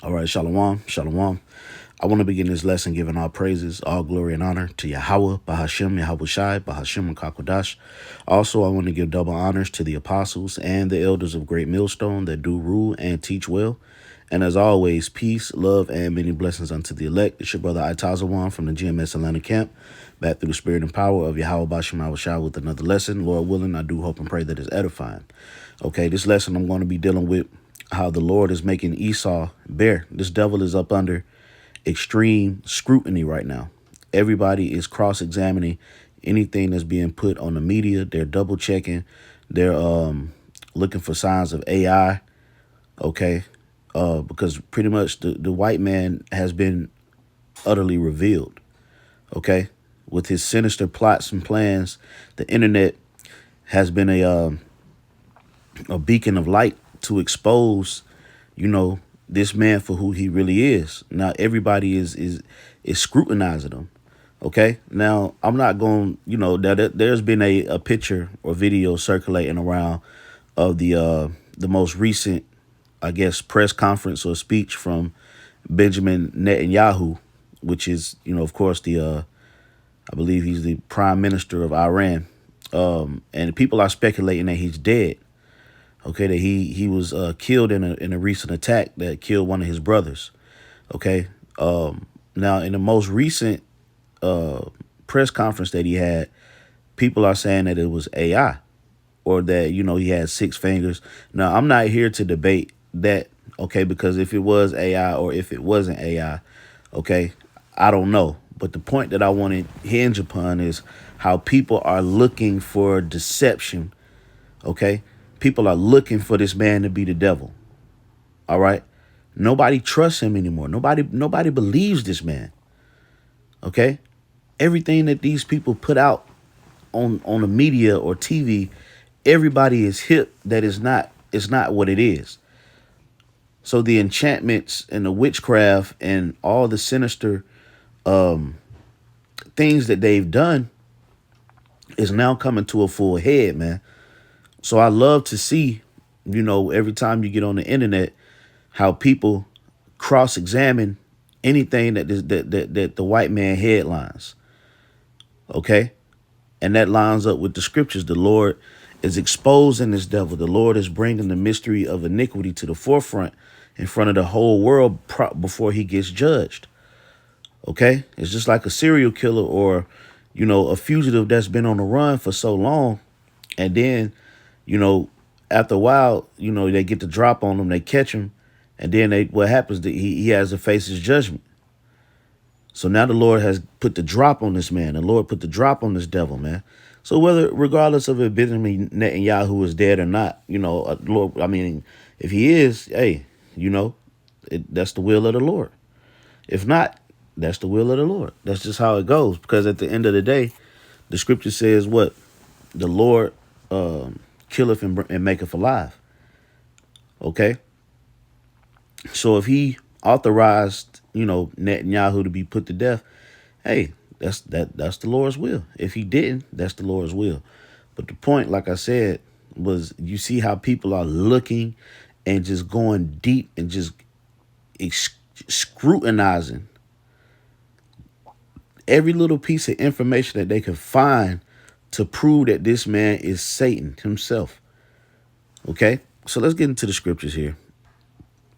All right, shalom, shalom. I want to begin this lesson giving all praises, all glory and honor to Yahweh, Bahashem, Yahweh Shai, Bahashem, and Kakodash. Also, I want to give double honors to the apostles and the elders of Great Millstone that do rule and teach well. And as always, peace, love, and many blessings unto the elect. It's your brother Itazawan from the GMS Atlanta camp, back through the spirit and power of Yahweh Bashem Yahweh Shai with another lesson. Lord willing, I do hope and pray that it's edifying. Okay, this lesson I'm going to be dealing with how the Lord is making Esau bear. This devil is up under extreme scrutiny right now. Everybody is cross-examining anything that's being put on the media. They're double checking. They're looking for signs of AI. Okay, because pretty much the white man has been utterly revealed. Okay, with his sinister plots and plans, the internet has been a beacon of light to expose, this man for who he really is. Now everybody is scrutinizing him. Okay. Now I'm not going, there's been a picture or video circulating around of the most recent, I guess, press conference or speech from Benjamin Netanyahu, which is, of course, I believe he's the prime minister of Iran. And people are speculating that he's dead. Okay, that he was killed in a recent attack that killed one of his brothers. Okay, now in the most recent press conference that he had, people are saying that it was AI, or that he had 6 fingers. Now I'm not here to debate that. Okay, because if it was AI or if it wasn't AI, okay, I don't know. But the point that I want to hinge upon is how people are looking for deception. Okay. People are looking for this man to be the devil. All right. Nobody trusts him anymore. Nobody believes this man. Okay. Everything that these people put out on the media or TV, everybody is hip that it's not what it is. So the enchantments and the witchcraft and all the sinister things that they've done is now coming to a full head, man. So I love to see, every time you get on the internet, how people cross-examine anything that the white man headlines. Okay? And that lines up with the scriptures. The Lord is exposing this devil. The Lord is bringing the mystery of iniquity to the forefront in front of the whole world before he gets judged. Okay? It's just like a serial killer or, a fugitive that's been on the run for so long. And then, after a while, they get the drop on him, they catch him, and then what happens? He has to face his judgment. So now the Lord has put the drop on this man. The Lord put the drop on this devil, man. So regardless of if Benjamin Netanyahu is dead or not, Lord, if he is, hey, that's the will of the Lord. If not, that's the will of the Lord. That's just how it goes. Because at the end of the day, the scripture says what? The Lord killeth and maketh alive. Okay. So if he authorized, Netanyahu to be put to death, hey, that's the Lord's will. If he didn't, that's the Lord's will. But the point, like I said, was you see how people are looking and just going deep and just scrutinizing every little piece of information that they can find to prove that this man is Satan himself. Okay, so let's get into the scriptures here.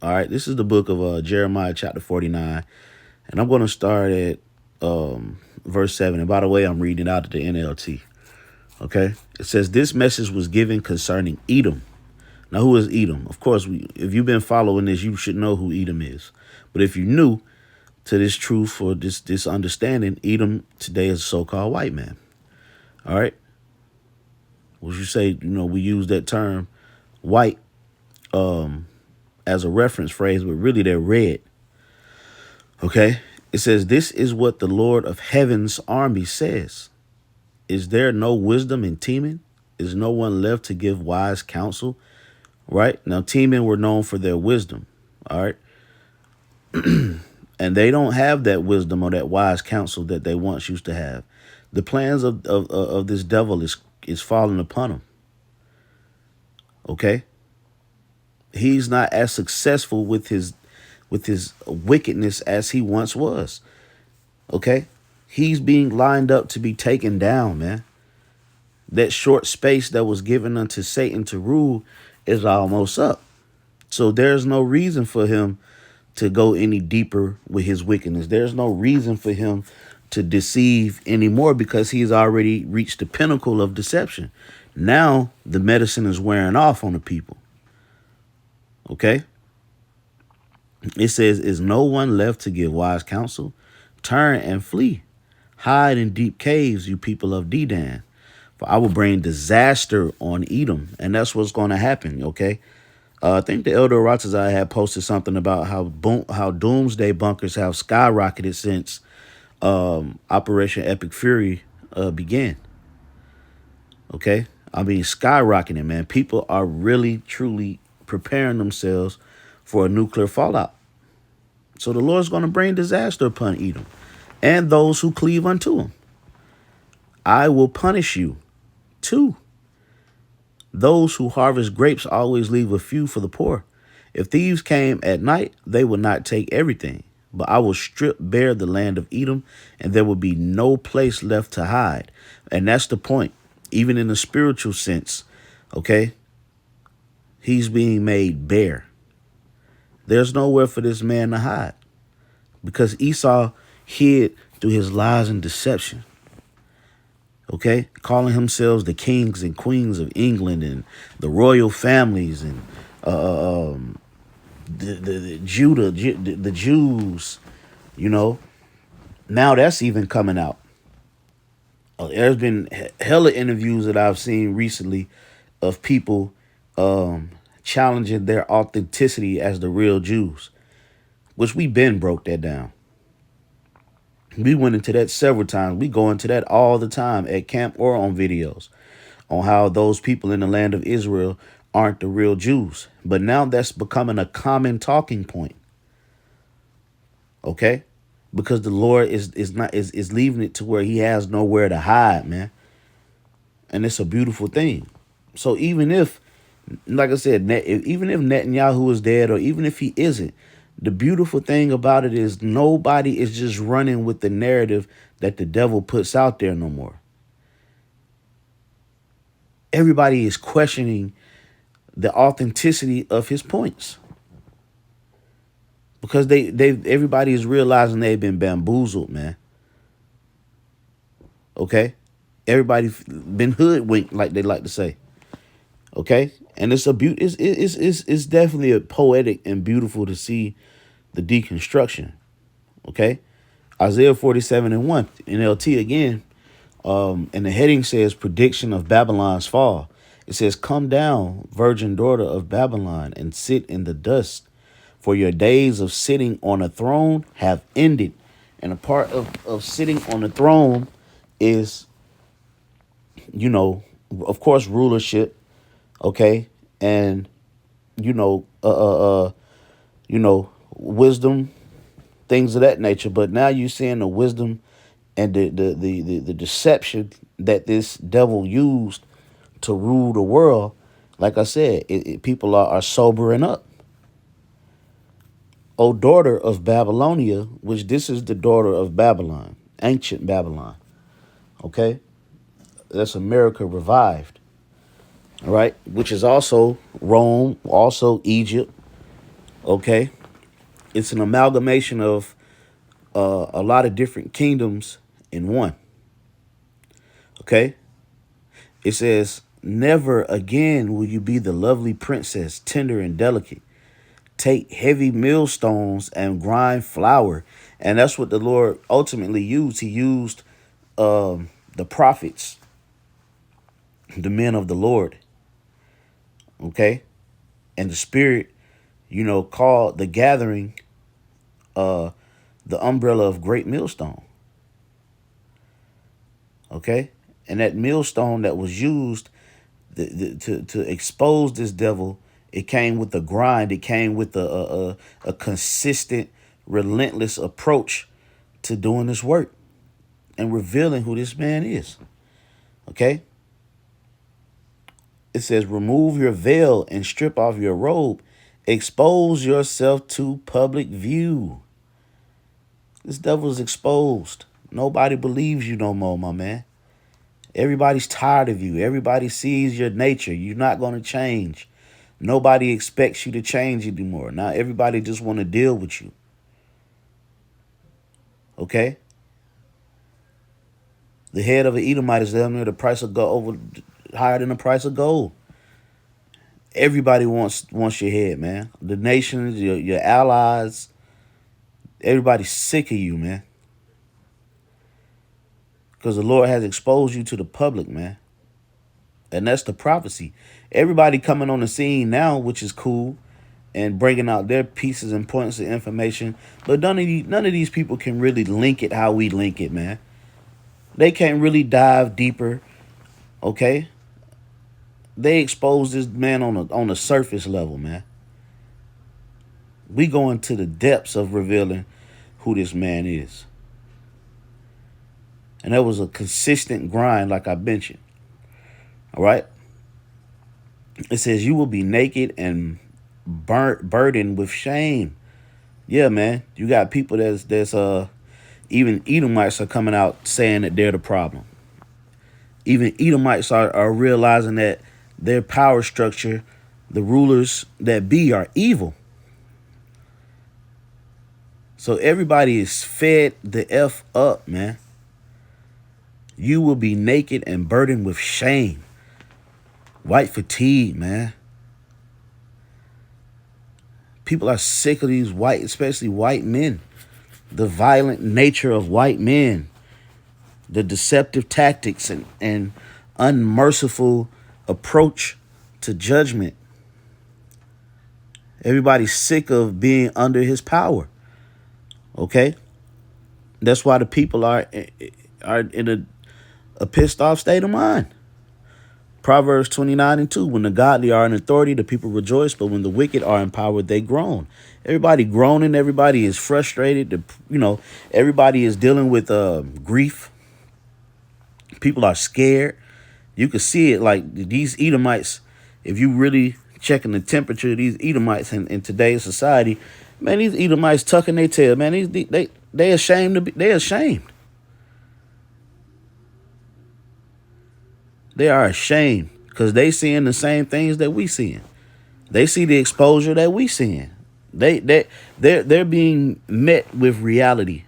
All right, this is the book of Jeremiah chapter 49, and I'm going to start at verse 7. And by the way, I'm reading it out of the NLT. Okay, it says, this message was given concerning Edom. Now, who is Edom? Of course, if you've been following this, you should know who Edom is. But if you're new to this truth or this understanding, Edom today is a so-called white man. All right. Would you say, we use that term white as a reference phrase, but really they're red. Okay. It says, this is what the Lord of heaven's army says. Is there no wisdom in Teman? Is no one left to give wise counsel? Right. Now, Teman were known for their wisdom. All right. And they don't have that wisdom or that wise counsel that they once used to have. The plans of this devil is falling upon him. Okay. He's not as successful with his with his wickedness as he once was. Okay? He's being lined up to be taken down, man. That short space that was given unto Satan to rule is almost up. So there's no reason for him to go any deeper with his wickedness. There's no reason for him to deceive anymore because he's already reached the pinnacle of deception. Now the medicine is wearing off on the people. Okay? It says, is no one left to give wise counsel? Turn and flee. Hide in deep caves, you people of Dedan. For I will bring disaster on Edom. And that's what's going to happen, okay? I think the Elder Ratazai had posted something about how doomsday bunkers have skyrocketed since Operation Epic Fury began. Okay? I mean, skyrocketing, man. People are really, truly preparing themselves for a nuclear fallout. So the Lord's going to bring disaster upon Edom and those who cleave unto him. I will punish you too. Those who harvest grapes always leave a few for the poor. If thieves came at night, they would not take everything. But I will strip bare the land of Edom, and there will be no place left to hide. And that's the point. Even in the spiritual sense, okay? He's being made bare. There's nowhere for this man to hide. Because Esau hid through his lies and deception. Okay, calling themselves the kings and queens of England and the royal families and the Judah, the Jews, you know. Now that's even coming out. There's been hella interviews that I've seen recently of people challenging their authenticity as the real Jews, which we been broke that down. We went into that several times. We go into that all the time at camp or on videos on how those people in the land of Israel aren't the real Jews. But now that's becoming a common talking point. Okay? Because the Lord is leaving it to where he has nowhere to hide, man. And it's a beautiful thing. So even if, like I said, even if Netanyahu is dead or even if he isn't, the beautiful thing about it is nobody is just running with the narrative that the devil puts out there no more. Everybody is questioning the authenticity of his points. Because everybody is realizing they've been bamboozled, man. Okay? Everybody's been hoodwinked, like they like to say. Okay? And it's it's definitely a poetic and beautiful to see the deconstruction. Okay? Isaiah 47:1 NLT again. And the heading says prediction of Babylon's fall. It says, come down, virgin daughter of Babylon, and sit in the dust. For your days of sitting on a throne have ended. And a part of sitting on the throne is, you know, of course, rulership. Okay. And, you know, wisdom, things of that nature. But now you're seeing the wisdom and the deception that this devil used to rule the world. Like I said, people are sobering up. O daughter of Babylonia, which this is the daughter of Babylon, ancient Babylon. Okay? That's America revived. All right? Which is also Rome, also Egypt. Okay? It's an amalgamation of a lot of different kingdoms in one. Okay? It says, never again will you be the lovely princess, tender and delicate. Take heavy millstones and grind flour. And that's what the Lord ultimately used. He used the prophets, the men of the Lord. Okay? And the Spirit, you know, called the gathering the umbrella of great millstone. Okay? And that millstone that was used to expose this devil, it came with a grind. It came with a consistent, relentless approach to doing this work and revealing who this man is. Okay? It says, remove your veil and strip off your robe Expose yourself to public view. This devil is exposed. Nobody believes you no more, my man. Everybody's tired of you. Everybody sees your nature. You're not going to change. Nobody expects you to change anymore. Now everybody just want to deal with you. Okay? The head of an Edomite is down there, the price of gold higher than the price of gold. Everybody wants your head, man. The nations, your allies, everybody's sick of you, man. Because the Lord has exposed you to the public, man. And that's the prophecy. Everybody coming on the scene now, which is cool, and bringing out their pieces and points of information. But none of these people can really link it how we link it, man. They can't really dive deeper, okay? They expose this man on a surface level, man. We go into the depths of revealing who this man is. And that was a consistent grind, like I mentioned. All right? It says, you will be naked and burdened with shame. Yeah, man. You got people that's even Edomites are coming out saying that they're the problem. Even Edomites are realizing that their power structure, the rulers that be, are evil. So everybody is fed the F up, man. You will be naked and burdened with shame. White fatigue, man. People are sick of these white, especially white men. The violent nature of white men. The deceptive tactics and unmerciful approach to judgment. Everybody's sick of being under his power. Okay? That's why the people are in a pissed off state of mind. Proverbs 29:2. When the godly are in authority, the people rejoice, but when the wicked are in power, they groan. Everybody groaning. Everybody is frustrated. Everybody is dealing with grief. People are scared. You can see it, like these Edomites. If you really checking the temperature of these Edomites in today's society, man, these Edomites tucking their tail, man. They ashamed to be. They ashamed. They are ashamed because they seeing the same things that we seeing. They see the exposure that we seeing. They're being met with reality.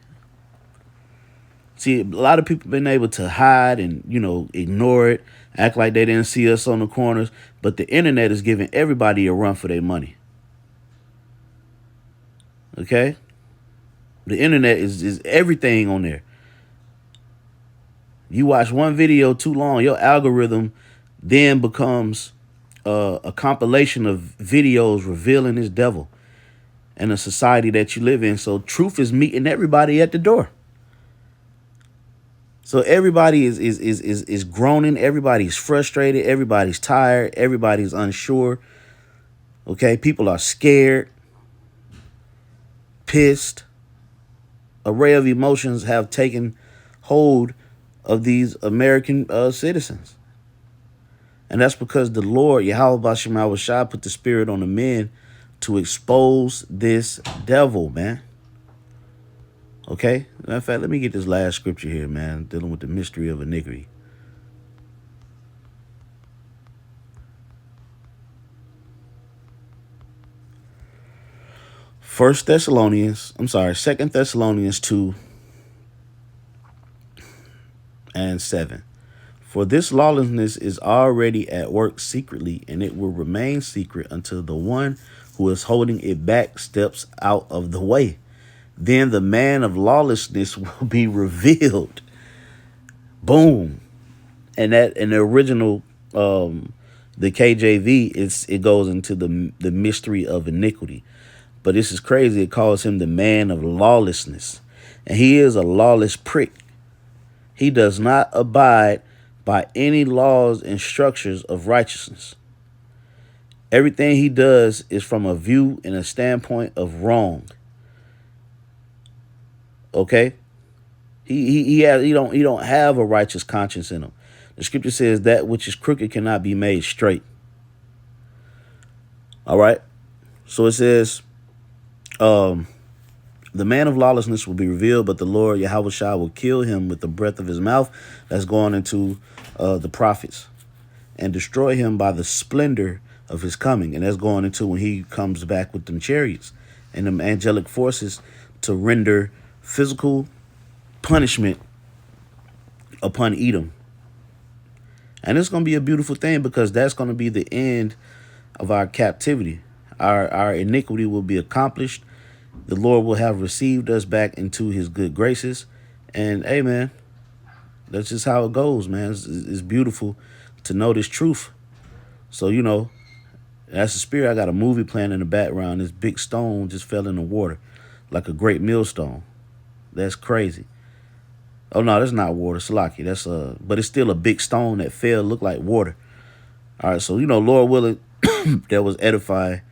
See, a lot of people been able to hide and ignore it, act like they didn't see us on the corners. But the internet is giving everybody a run for their money. Okay, the internet is everything on there. You watch one video too long, your algorithm then becomes a compilation of videos revealing this devil and the society that you live in. So truth is meeting everybody at the door. So everybody is groaning. Everybody's frustrated. Everybody's tired. Everybody's unsure. Okay, people are scared, pissed. Array of emotions have taken hold of these American citizens. And that's because the Lord, Yahweh Bashem Awashai, put the spirit on the men to expose this devil, man. Okay? Matter of fact, let me get this last scripture here, man, dealing with the mystery of iniquity. Second Thessalonians 2:7. For this lawlessness is already at work secretly, and it will remain secret until the one who is holding it back steps out of the way. Then the man of lawlessness will be revealed. Boom. And that in the original, the KJV, it goes into the mystery of iniquity. But this is crazy. It calls him the man of lawlessness. And he is a lawless prick. He does not abide by any laws and structures of righteousness. Everything he does is from a view and a standpoint of wrong. Okay? He don't have a righteous conscience in him. The scripture says that which is crooked cannot be made straight. All right? So it says, the man of lawlessness will be revealed, but the Lord Yahweh Shai will kill him with the breath of his mouth. That's going into the prophets, and destroy him by the splendor of his coming. And that's going into when he comes back with them chariots and them angelic forces to render physical punishment upon Edom. And it's going to be a beautiful thing, because that's going to be the end of our captivity. Our iniquity will be accomplished. The Lord will have received us back into his good graces. And hey, man, that's just how it goes, man. It's beautiful to know this truth. So, that's the spirit. I got a movie playing in the background. This big stone just fell in the water like a great millstone. That's crazy. Oh, no, that's not water. Salaki. But it's still a big stone that fell, looked like water. All right, so, Lord willing, that was edifying.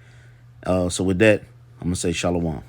So with that, I'm going to say shalom.